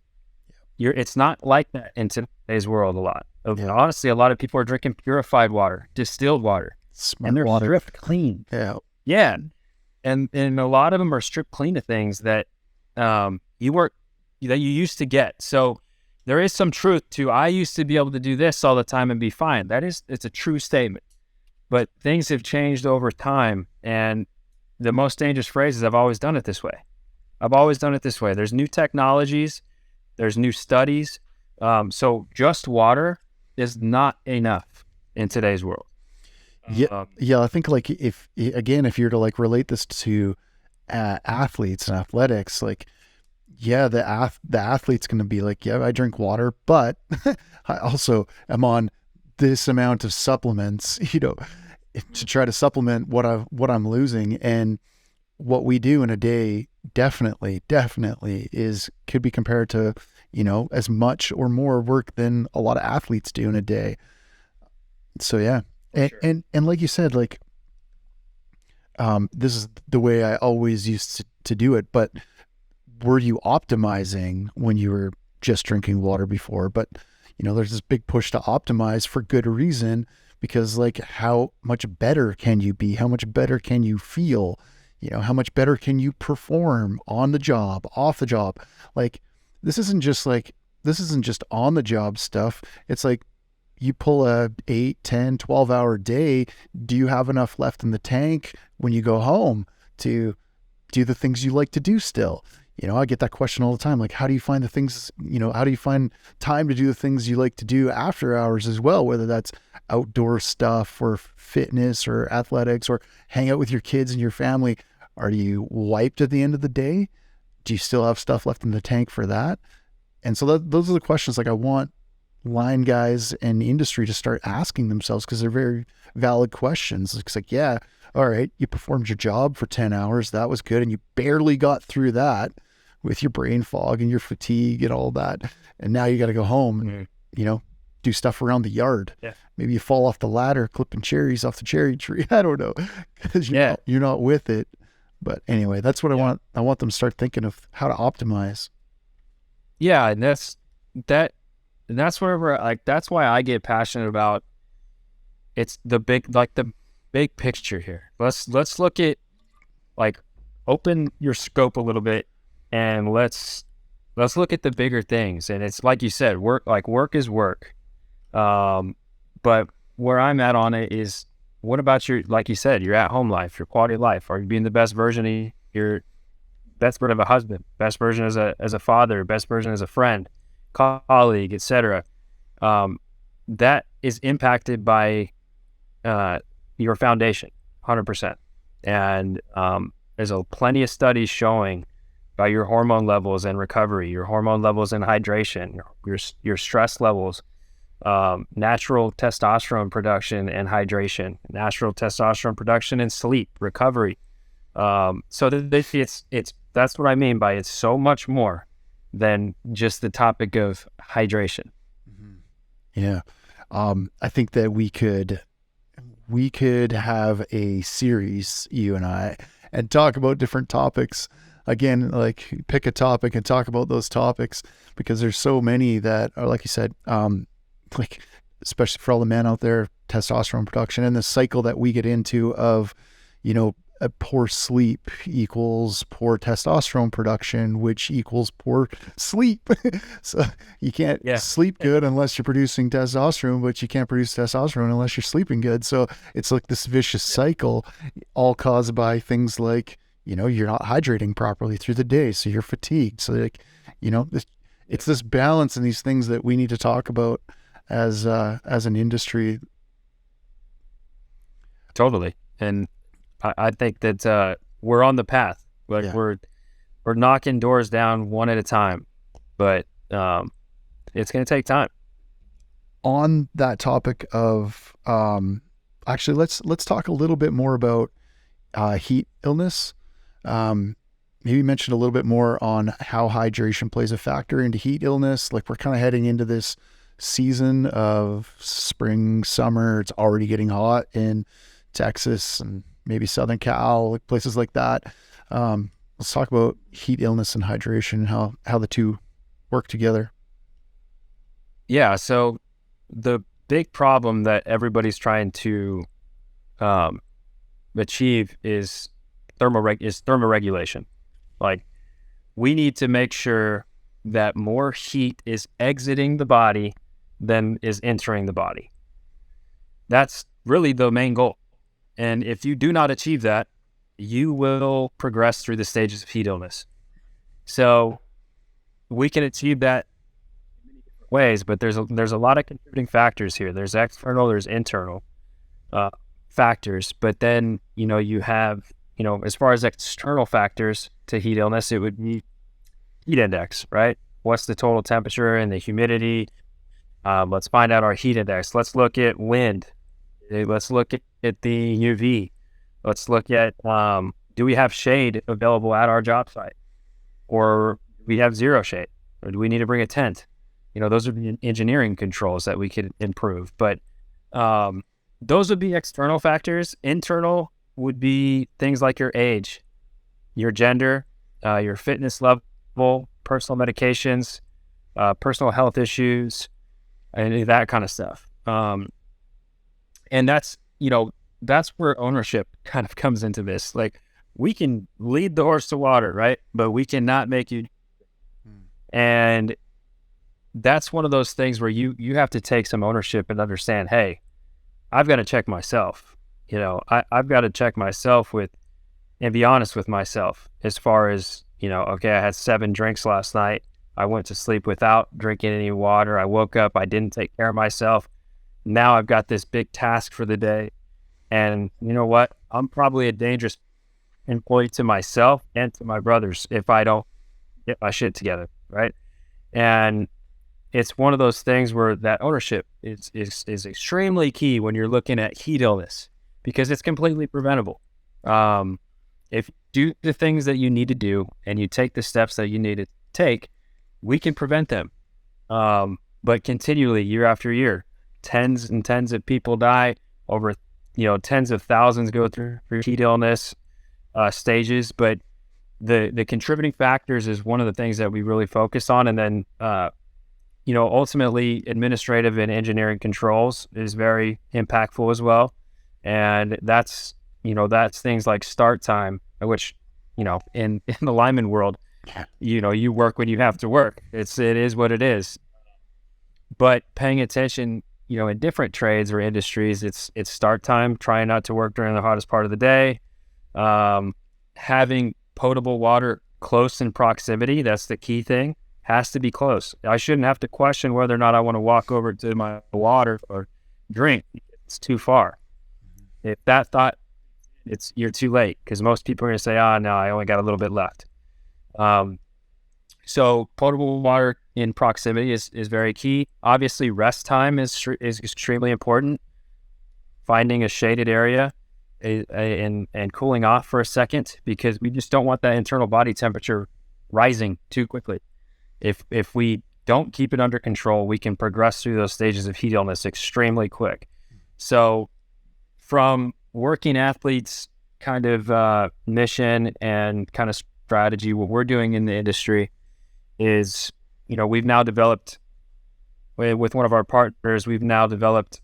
It's not like that in today's world a lot. Honestly, a lot of people are drinking purified water, distilled water. Smart and they're water. stripped clean. Yeah. Yeah. And a lot of them are stripped clean of things that you used to get. So there is some truth to, I used to be able to do this all the time and be fine. It's a true statement. But things have changed over time. And the most dangerous phrase is, I've always done it this way. There's new technologies. There's new studies. So just water is not enough in today's world. Yeah. I think like if you're to like relate this to athletes and athletics, like, yeah, the athlete's going to be like, yeah, I drink water, but I also am on this amount of supplements, to try to supplement what I'm losing. And what we do in a day definitely could be compared to, as much or more work than a lot of athletes do in a day. So yeah. And like you said, like, this is the way I always used to do it, but were you optimizing when you were just drinking water before? But, there's this big push to optimize for good reason, because like, how much better can you be? How much better can you feel? How much better can you perform on the job, off the job? Like, this isn't just on the job stuff. It's like, you pull a 8, 10, 12 hour day. Do you have enough left in the tank when you go home to do the things you like to do still? I get that question all the time. Like, how do you find the things, how do you find time to do the things you like to do after hours as well? Whether that's outdoor stuff or fitness or athletics or hang out with your kids and your family. Are you wiped at the end of the day? Do you still have stuff left in the tank for that? And so those are the questions like I want line guys and industry to start asking themselves, because they're very valid questions. It's like, yeah, all right, you performed your job for 10 hours. That was good. And you barely got through that with your brain fog and your fatigue and all that. And now you got to go home and, do stuff around the yard. Yeah. Maybe you fall off the ladder, clipping cherries off the cherry tree. I don't know, because you're not with it. But anyway, that's what I want. I want them to start thinking of how to optimize. Yeah. And that's wherever, like, that's why I get passionate about it's the big picture here. Let's look at, like, open your scope a little bit and let's look at the bigger things. And it's like you said, work is work. But where I'm at on it is, what about your, like you said, your at-home life, your quality of life? Are you being the best version of your best version of a husband, best version as a father, best version as a friend, colleague, etc. That is impacted by your foundation, 100%. And there's plenty of studies showing by your hormone levels and recovery, your hormone levels and hydration, your stress levels, natural testosterone production and hydration, natural testosterone production and sleep, recovery. So it's that's what I mean by it's so much more than just the topic of hydration. Yeah. I think that we could have a series, you and I, and talk about different topics. Again, like pick a topic and talk about those topics, because there's so many that are, like you said, like especially for all the men out there, testosterone production and the cycle that we get into of, a poor sleep equals poor testosterone production, which equals poor sleep. So you can't sleep good unless you're producing testosterone, but you can't produce testosterone unless you're sleeping good. So it's like this vicious cycle, all caused by things like, you're not hydrating properly through the day, so you're fatigued. So like, it's this balance and these things that we need to talk about as an industry. Totally. And I think that we're on the path. Like we're knocking doors down one at a time, but it's going to take time. On that topic of actually, let's talk a little bit more about heat illness. Maybe mention a little bit more on how hydration plays a factor into heat illness. Like we're kind of heading into this season of spring, summer. It's already getting hot in Texas and maybe Southern Cal, like places like that. Let's talk about heat illness and hydration, how the two work together. Yeah. So the big problem that everybody's trying to achieve is thermoregulation. Like we need to make sure that more heat is exiting the body than is entering the body. That's really the main goal. And if you do not achieve that, you will progress through the stages of heat illness. So we can achieve that in many different ways, but there's a lot of contributing factors here. There's external, there's internal factors. But then, you have, as far as external factors to heat illness, it would be heat index, right? What's the total temperature and the humidity? Let's find out our heat index. Let's look at wind. Let's look at the UV. Let's look at, do we have shade available at our job site? Or we have zero shade? Or do we need to bring a tent? Those are the engineering controls that we could improve. But those would be external factors. Internal would be things like your age, your gender, your fitness level, personal medications, personal health issues, and that kind of stuff. And that's where ownership kind of comes into this. Like we can lead the horse to water, right? But we cannot make you. And that's one of those things where you have to take some ownership and understand, hey, I've got to check myself. I've got to check myself and be honest with myself as far as, okay, I had 7 drinks last night. I went to sleep without drinking any water. I woke up, I didn't take care of myself. Now I've got this big task for the day. And you know what? I'm probably a dangerous employee to myself and to my brothers if I don't get my shit together, right? And it's one of those things where that ownership is extremely key when you're looking at heat illness, because it's completely preventable. If you do the things that you need to do and you take the steps that you need to take, we can prevent them. But continually, year after year, tens and tens of people die, over tens of thousands go through heat illness stages. But the contributing factors is one of the things that we really focus on. And then ultimately administrative and engineering controls is very impactful as well. And that's things like start time, which in the lineman world, you work when you have to work. It is what it is. But paying attention, in different trades or industries, it's start time, trying not to work during the hottest part of the day, having potable water close in proximity. That's the key thing. Has to be close. I shouldn't have to question whether or not I want to walk over to my water or drink. It's too far. If that thought, you're too late, because most people are going to say, no, I only got a little bit left. So potable water in proximity is very key. Obviously, rest time is extremely important. Finding a shaded area and cooling off for a second, because we just don't want that internal body temperature rising too quickly. If we don't keep it under control, we can progress through those stages of heat illness extremely quick. So from working athletes kind of mission and kind of strategy, what we're doing in the industry is, we've now developed, with one of our partners, we've now developed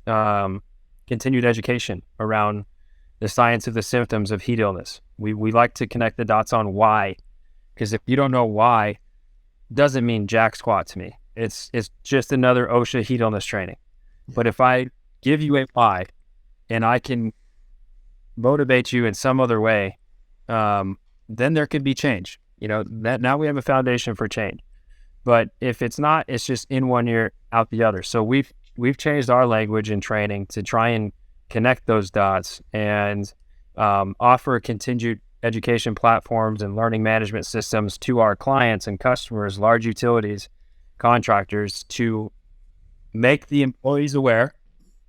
continued education around the science of the symptoms of heat illness. We like to connect the dots on why, because if you don't know why, doesn't mean jack squat to me. It's just another OSHA heat illness training. But if I give you a why and I can motivate you in some other way, then there could be change. That now we have a foundation for change. But if it's not, it's just in one ear, out the other. So we've changed our language in training to try and connect those dots and offer continued education platforms and learning management systems to our clients and customers, large utilities, contractors, to make the employees aware,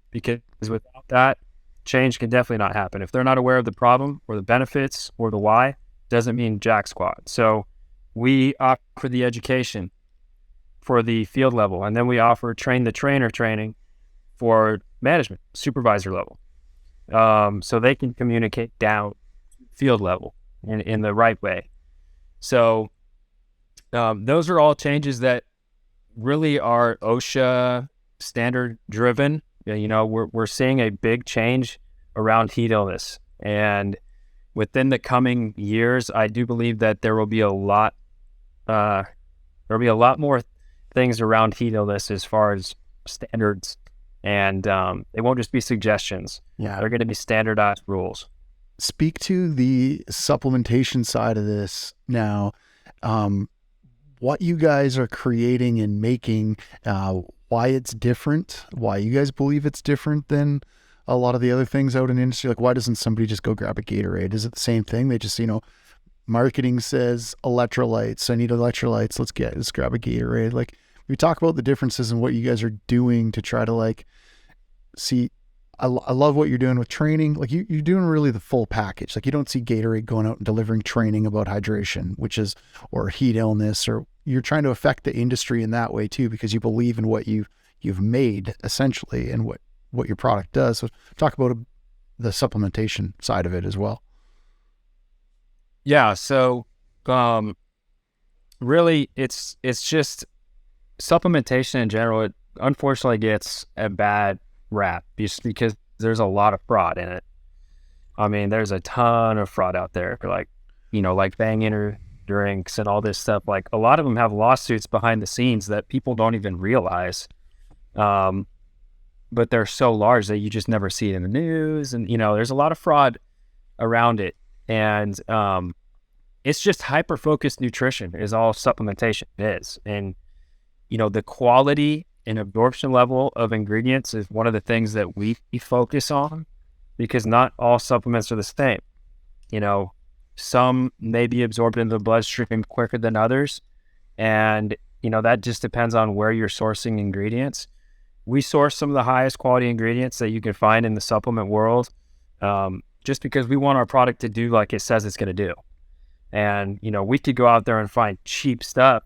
because without that, change can definitely not happen. If they're not aware of the problem or the benefits or the why, doesn't mean jack squat. So we offer the education for the field level, and then we offer train the trainer training for management, supervisor level, so they can communicate down field level in the right way. So those are all changes that really are OSHA standard driven. We're seeing a big change around heat illness, and within the coming years, I do believe that there will be a lot more things around heat illness as far as standards, and they won't just be suggestions. Yeah, they're going to be standardized rules. Speak to the supplementation side of this now. What you guys are creating and making, why it's different, why you guys believe it's different than a lot of the other things out in the industry. Like, why doesn't somebody just go grab a Gatorade? Is it the same thing? They just, marketing says electrolytes. I need electrolytes. Let's grab a Gatorade. Like, we talk about the differences in what you guys are doing to try to see. I love what you're doing with training. Like, you're doing really the full package. Like, you don't see Gatorade going out and delivering training about hydration, or heat illness, or you're trying to affect the industry in that way too, because you believe in what you've made essentially and what your product does. So talk about the supplementation side of it as well. Yeah. So, really it's just supplementation in general. It unfortunately gets a bad rap just because there's a lot of fraud in it. I mean, there's a ton of fraud out there, like Bang drinks and all this stuff. Like, a lot of them have lawsuits behind the scenes that people don't even realize. But they're so large that you just never see it in the news. And, there's a lot of fraud around it. And it's just hyper-focused nutrition is all supplementation is. And, the quality and absorption level of ingredients is one of the things that we focus on, because not all supplements are the same. Some may be absorbed into the bloodstream quicker than others. And, that just depends on where you're sourcing ingredients. We source some of the highest quality ingredients that you can find in the supplement world, just because we want our product to do like it says it's going to do. And, we could go out there and find cheap stuff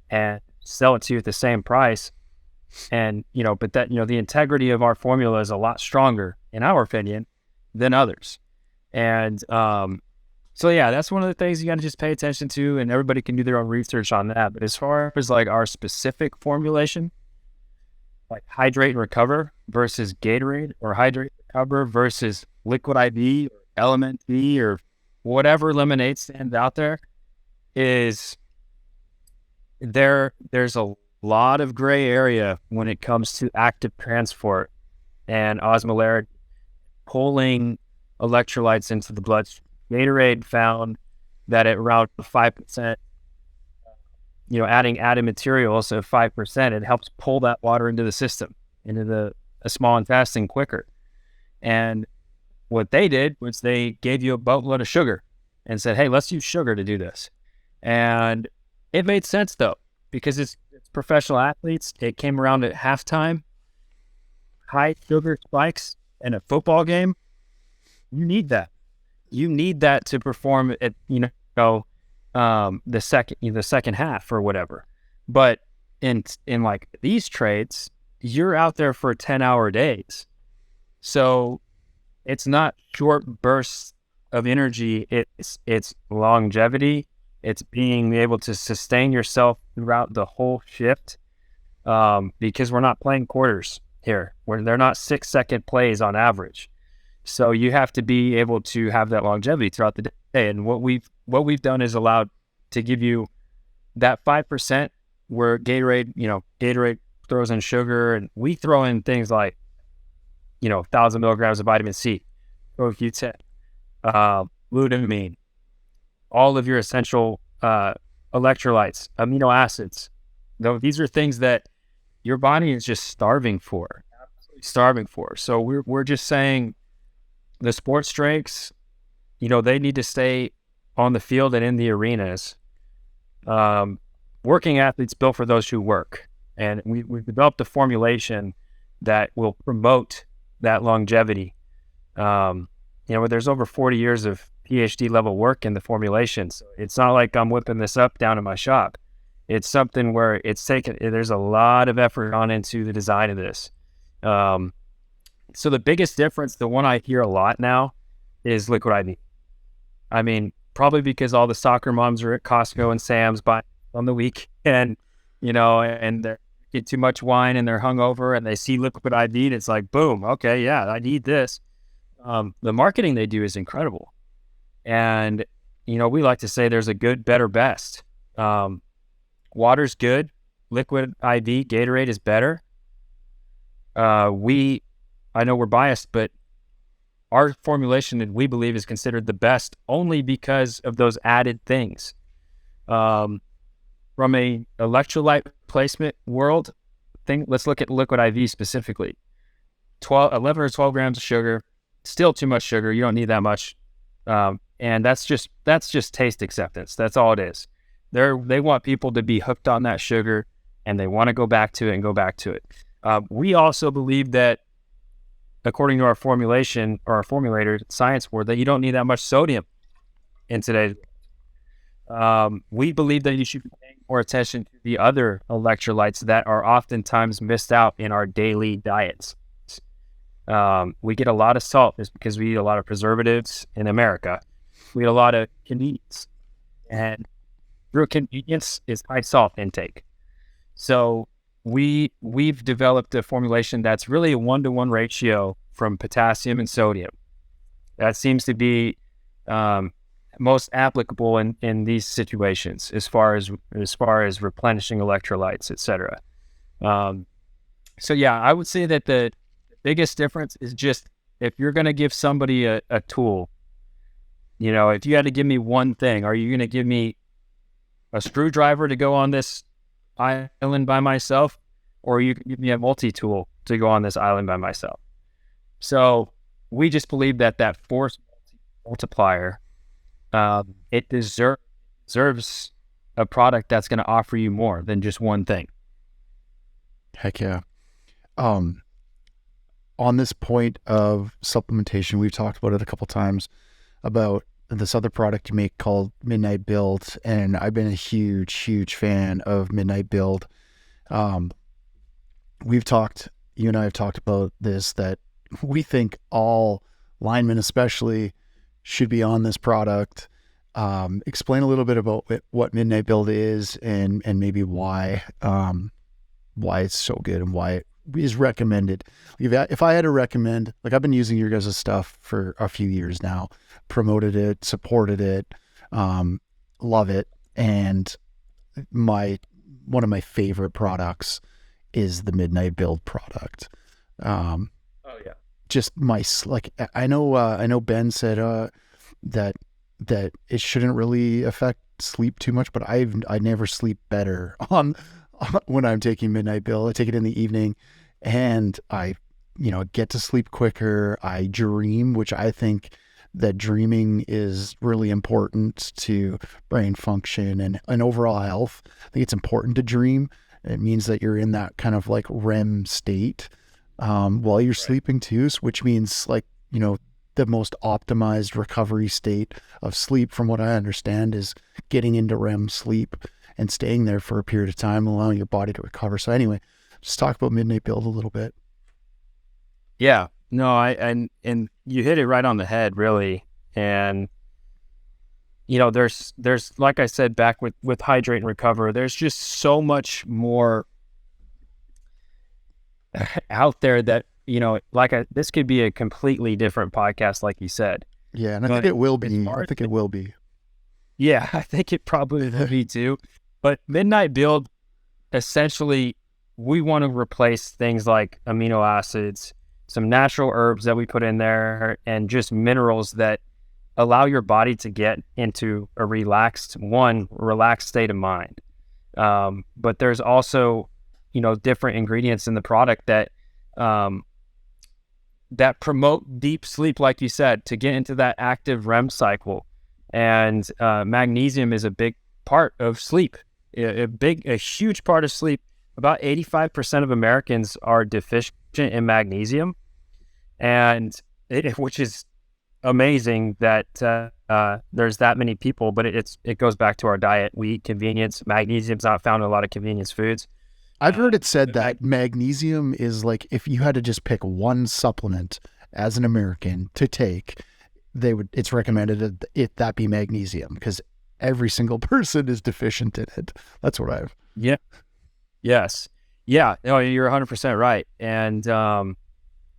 and sell it to you at the same price. And, but that, the integrity of our formula is a lot stronger, in our opinion, than others. And, so yeah, that's one of the things you got to just pay attention to, and everybody can do their own research on that. But as far as our specific formulation, like Hydrate and Recover versus Gatorade, or Hydrate and Recover versus Liquid IV or Element V or whatever lemonade stand out there, there's a lot of gray area when it comes to active transport and osmolarity, pulling electrolytes into the bloodstream. Gatorade found that at around 5%, adding added materials of 5%, it helps pull that water into the system, into the small intestine quicker. And what they did was they gave you a boatload of sugar and said, hey, let's use sugar to do this. And it made sense though, because it's professional athletes. It came around at halftime. High sugar spikes in a football game, you need that. You need that to perform at the second half or whatever. But in like these trades, you're out there for 10-hour days. So it's not short bursts of energy. It's longevity. It's being able to sustain yourself throughout the whole shift, because we're not playing quarters here, where they're not 6-second plays on average. So you have to be able to have that longevity throughout the day. And what we've done is allowed to give you that 5% where Gatorade throws in sugar, and we throw in things like 1,000 milligrams of vitamin C, CoQ10, glutamine, all of your essential electrolytes, amino acids. These are things that your body is just starving for, absolutely starving for. So we're just saying the sports drinks, they need to stay on the field and in the arenas. Working athletes built for those who work. And we've developed a formulation that will promote that longevity. There's over 40 years of PhD level work in the formulation. So it's not like I'm whipping this up down in my shop. It's something where there's a lot of effort gone into the design of this. So the biggest difference, the one I hear a lot now, is liquid IV. I mean, probably because all the soccer moms are at Costco and Sam's buying on the weekend, and they get too much wine and they're hungover and they see liquid IV and it's like, boom, okay, yeah, I need this. The marketing they do is incredible. And, we like to say there's a good, better, best. Water's good. Liquid IV, Gatorade is better. I know we're biased, but our formulation, we believe, is considered the best only because of those added things. From a electrolyte replacement world thing, let's look at liquid IV specifically. 11 or 12 grams of sugar, still too much sugar. You don't need that much. And that's just taste acceptance. That's all it is. They want people to be hooked on that sugar, and they want to go back to it. We also believe that, according to our formulation or our formulator science word, that you don't need that much sodium in today's. We believe that you should be paying more attention to the other electrolytes that are oftentimes missed out in our daily diets. We get a lot of salt just because we eat a lot of preservatives in America. We eat a lot of convenience, and through convenience is high salt intake. So we've developed a formulation that's really a 1-to-1 ratio from potassium and sodium. That seems to be most applicable in these situations as far as replenishing electrolytes, etc. So yeah, I would say that the biggest difference is just if you're going to give somebody a tool, if you had to give me one thing, are you going to give me a screwdriver to go on this island by myself, or you can give me a multi-tool to go on this island by myself? So we just believe that force multiplier, it deserves a product that's going to offer you more than just one thing. Heck yeah. On this point of supplementation, we've talked about it a couple times about this other product you make called Midnight Build, and I've been a huge fan of Midnight Build. You and I have talked about this, that we think all linemen especially should be on this product. Explain a little bit about what Midnight Build is and maybe why it's so good and why it is recommended. If I had to recommend, like, I've been using your guys' stuff for a few years now, promoted it, supported it, love it. And one of my favorite products is the Midnight Build product. Oh yeah. Just I know Ben said, that that it shouldn't really affect sleep too much, but I never sleep better on when I'm taking Midnight Build. I take it in the evening, and I get to sleep quicker. I dream, which I think that dreaming is really important to brain function and overall health. I think it's important to dream. It means that you're in that kind of like REM state while you're sleeping too, which means like, the most optimized recovery state of sleep, from what I understand, is getting into REM sleep and staying there for a period of time, allowing your body to recover. So anyway, just talk about Midnight Build a little bit. Yeah, no, and you hit it right on the head, really. And, there's, like I said, back with Hydrate and Recover, there's just so much more out there that, this could be a completely different podcast, like you said. Yeah, and I think it will be. I think it will be. Yeah, I think it probably will be too. But Midnight Build, essentially, we want to replace things like amino acids, some natural herbs that we put in there, and just minerals that allow your body to get into a relaxed state of mind. But there's also, different ingredients in the product that that promote deep sleep, like you said, to get into that active REM cycle. And magnesium is a big part of sleep, a huge part of sleep. About 85% of Americans are deficient in magnesium, and which is amazing that there's that many people. But it goes back to our diet. We eat convenience. Magnesium's not found in a lot of convenience foods. I've heard it said that magnesium is like, if you had to just pick one supplement as an American to take, it's recommended that be magnesium, because every single person is deficient in it. That's what I've. Yeah. Yes. Yeah. No, you're 100% right. And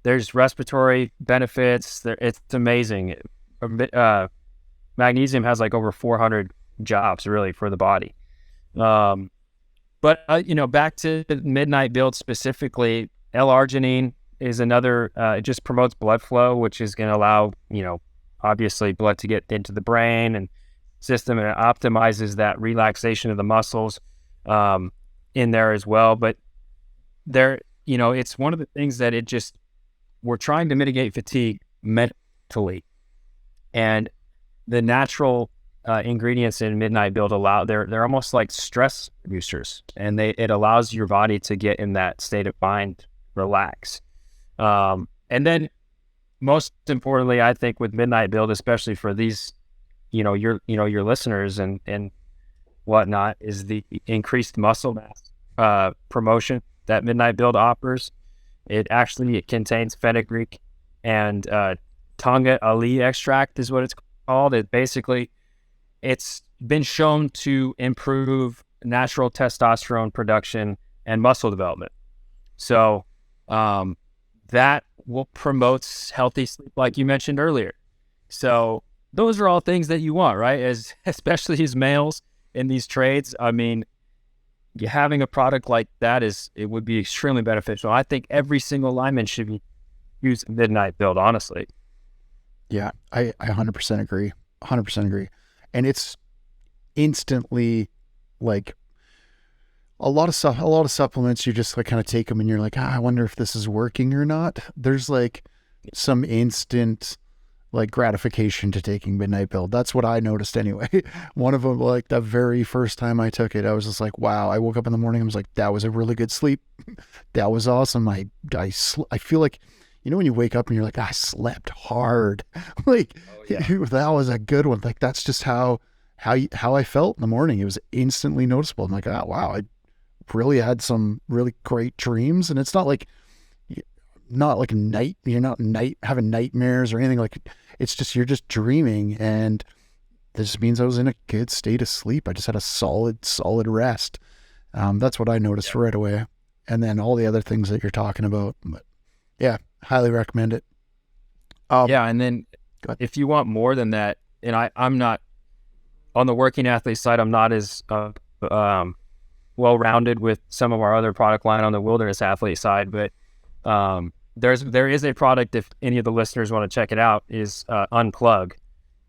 there's respiratory benefits. It's amazing. Magnesium has like over 400 jobs really for the body. But back to Midnight Build specifically, L-arginine is another. It just promotes blood flow, which is going to allow obviously blood to get into the brain and system, and it optimizes that relaxation of the muscles in there as well. But there, it's one of the things that we're trying to mitigate fatigue mentally, and the natural ingredients in Midnight Build they're almost like stress boosters, and it allows your body to get in that state of mind, relax. And then most importantly, I think with Midnight Build, especially for these, your listeners and whatnot, is the increased muscle mass promotion that Midnight Build offers. It contains fenugreek and Tonga Ali extract is what it's called. It's been shown to improve natural testosterone production and muscle development. So that will promote healthy sleep, like you mentioned earlier. So those are all things that you want, right? Especially as males in these trades. I mean, having a product like that it would be extremely beneficial. I think every single lineman should use Midnight Build, honestly. Yeah, I 100% agree. 100% agree. And it's instantly like a lot of supplements. You just like kind of take them and you're like, I wonder if this is working or not. There's like some instant like gratification to taking Midnight Build. That's what I noticed anyway. One of them, like the very first time I took it, I was just like, wow. I woke up in the morning, I was like, that was a really good sleep. That was awesome. I feel like, when you wake up and you're like, I slept hard. Like, that was a good one. Like, that's just how I felt in the morning. It was instantly noticeable. I'm like, wow, I really had some really great dreams. And it's not like night, you're not having nightmares or anything. Like, it's just, you're just dreaming. And this means I was in a good state of sleep. I just had a solid rest. That's what I noticed right away. And then all the other things that you're talking about. But yeah, highly recommend it. And then if you want more than that, and I'm not on the working athlete side, I'm not as well-rounded with some of our other product line on the wilderness athlete side, but there is a product, if any of the listeners want to check it out, is Unplug.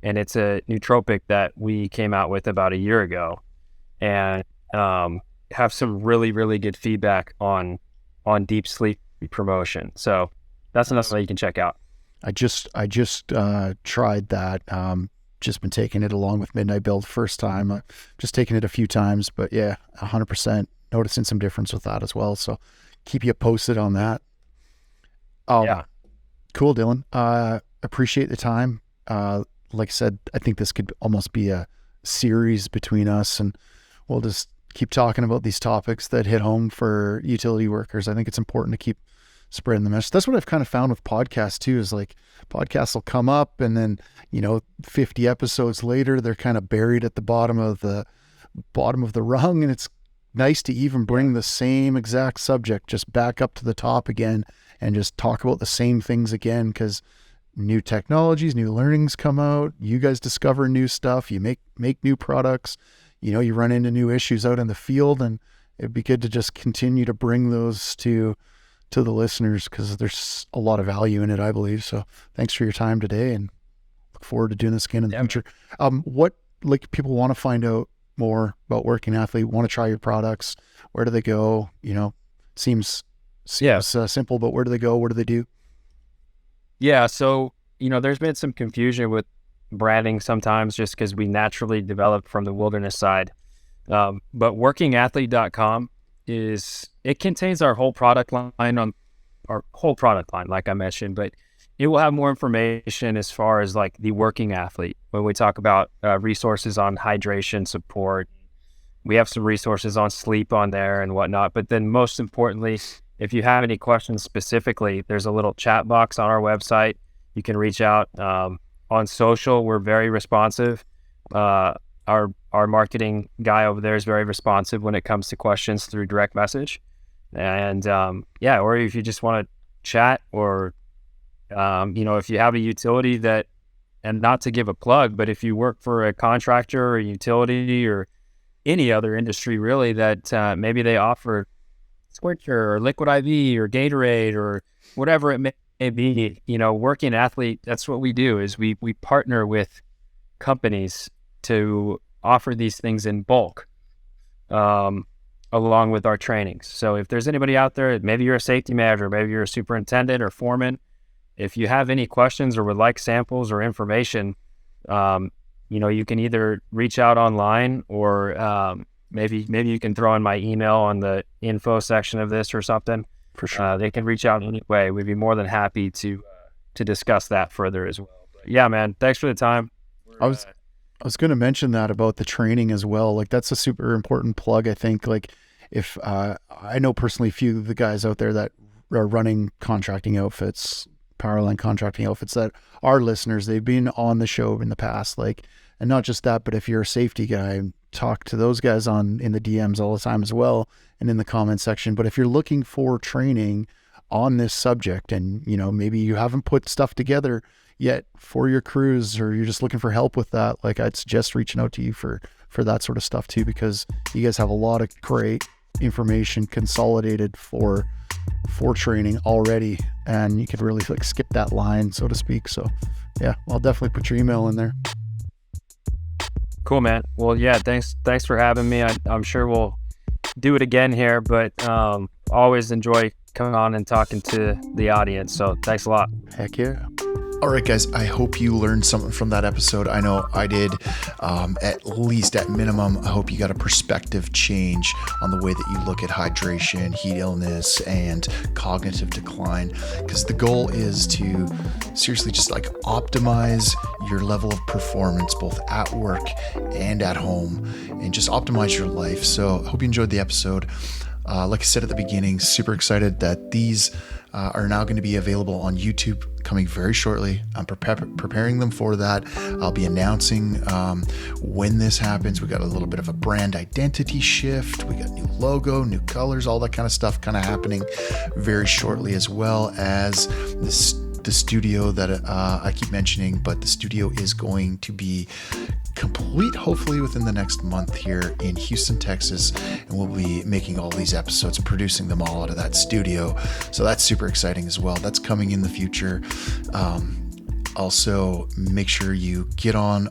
and it's a nootropic that we came out with about a year ago, and have some really, really good feedback on deep sleep promotion. So that's another one you can check out. I just tried that. Just been taking it along with Midnight Build first time. Just taking it a few times, but yeah, 100% noticing some difference with that as well. So keep you posted on that. Yeah. Cool, Dylan. Appreciate the time. Like I said, I think this could almost be a series between us, and we'll just keep talking about these topics that hit home for utility workers. I think it's important to keep spreading the message. That's what I've kind of found with podcasts too, is like podcasts will come up and then, 50 episodes later, they're kind of buried at the bottom of the rung. And it's nice to even bring the same exact subject just back up to the top again and just talk about the same things again, because new technologies, new learnings come out. You guys discover new stuff. You make new products. You run into new issues out in the field, and it'd be good to just continue to bring those to the listeners, because there's a lot of value in it, I believe. So thanks for your time today, and look forward to doing this again in the future. What, like, people want to find out more about Working Athlete, want to try your products, where do they go? Seems simple, but where do they go? What do they do? Yeah. So, there's been some confusion with branding sometimes, just because we naturally developed from the wilderness side. But workingathlete.com it contains our whole product line, like I mentioned, but it will have more information as far as like the working athlete. When we talk about resources on hydration support, we have some resources on sleep on there and whatnot. But then most importantly, if you have any questions specifically, there's a little chat box on our website. You can reach out. On social, we're very responsive. Our marketing guy over there is very responsive when it comes to questions through direct message. And or if you just want to chat, or if you have a utility that, and not to give a plug, but if you work for a contractor or a utility or any other industry really that maybe they offer Squirter or Liquid IV or Gatorade or whatever it may be, Working Athlete, that's what we do, is we partner with companies to offer these things in bulk, along with our trainings. So if there's anybody out there, maybe you're a safety manager, maybe you're a superintendent or foreman, if you have any questions or would like samples or information, you can either reach out online, or maybe you can throw in my email on the info section of this or something. For sure. They can reach out anyway. We'd be more than happy to discuss that further as well. But yeah, man, thanks for the time. I was going to mention that about the training as well. Like, that's a super important plug. I think, like, if I know personally a few of the guys out there that are running contracting outfits, Powerline contracting outfits, that are listeners. They've been on the show in the past, like, and not just that, but if you're a safety guy, talk to those guys in the DMs all the time as well, and in the comment section. But if you're looking for training on this subject, and maybe you haven't put stuff together yet for your crews, or you're just looking for help with that, like, I'd suggest reaching out to you for that sort of stuff too, because you guys have a lot of great information consolidated for training already, and you could really like skip that line, so to speak. So yeah, I'll definitely put your email in there. Cool, man. Well, yeah, thanks for having me. I'm sure we'll do it again here, but always enjoy coming on and talking to the audience. So thanks a lot. Heck yeah. All right, guys, I hope you learned something from that episode. I know I did, at least at minimum. I hope you got a perspective change on the way that you look at hydration, heat illness, and cognitive decline, because the goal is to seriously just like optimize your level of performance, both at work and at home, and just optimize your life. So I hope you enjoyed the episode. Like I said at the beginning, super excited that these are now going to be available on YouTube coming very shortly. I'm preparing them for that. I'll be announcing when this happens. We got a little bit of a brand identity shift. We got new logo, new colors, all that kind of stuff kind of happening very shortly, as well as the studio that I keep mentioning, but the studio is going to be complete hopefully within the next month here in Houston, Texas, and we'll be making all these episodes, producing them all out of that studio. So that's super exciting as well. That's coming in the future. Also, make sure you get on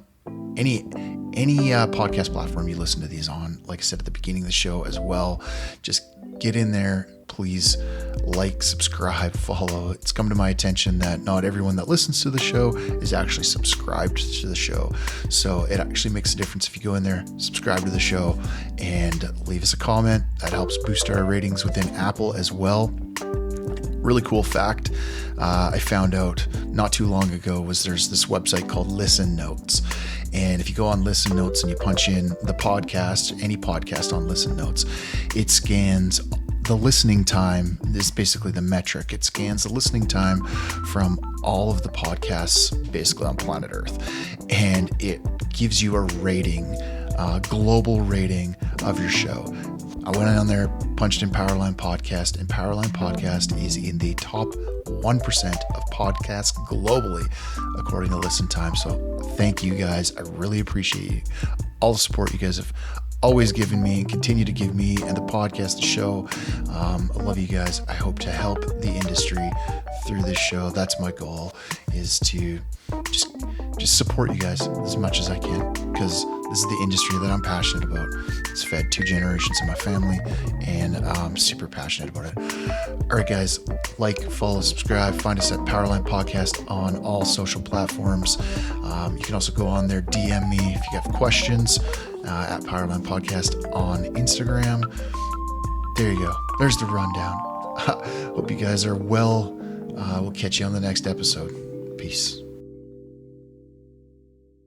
any podcast platform you listen to these on. Like I said at the beginning of the show as well, just get in there. Please like, subscribe, follow. It's come to my attention that not everyone that listens to the show is actually subscribed to the show. So it actually makes a difference if you go in there, subscribe to the show, and leave us a comment. That helps boost our ratings within Apple as well. Really cool fact I found out not too long ago was there's this website called Listen Notes. And if you go on Listen Notes and you punch in the podcast, any podcast on Listen Notes, it scans the listening time. This is basically the metric. It scans the listening time from all of the podcasts basically on planet Earth. And it gives you a rating, global rating of your show. I went on there, punched in Powerline Podcast, and Powerline Podcast is in the top 1% of podcasts globally, according to Listen Time. So thank you guys. I really appreciate all the support you guys have always given me and continue to give me and the podcast, the show. I love you guys. I hope to help the industry through this show. That's my goal, is to just support you guys as much as I can, because this is the industry that I'm passionate about. It's fed 2 generations of my family, and I'm super passionate about it. All right, guys, like, follow, subscribe. Find us at Powerline Podcast on all social platforms. You can also go on there, DM me if you have questions, at Powerline Podcast on Instagram. There you go. There's the rundown. Hope you guys are well. We'll catch you on the next episode. Peace.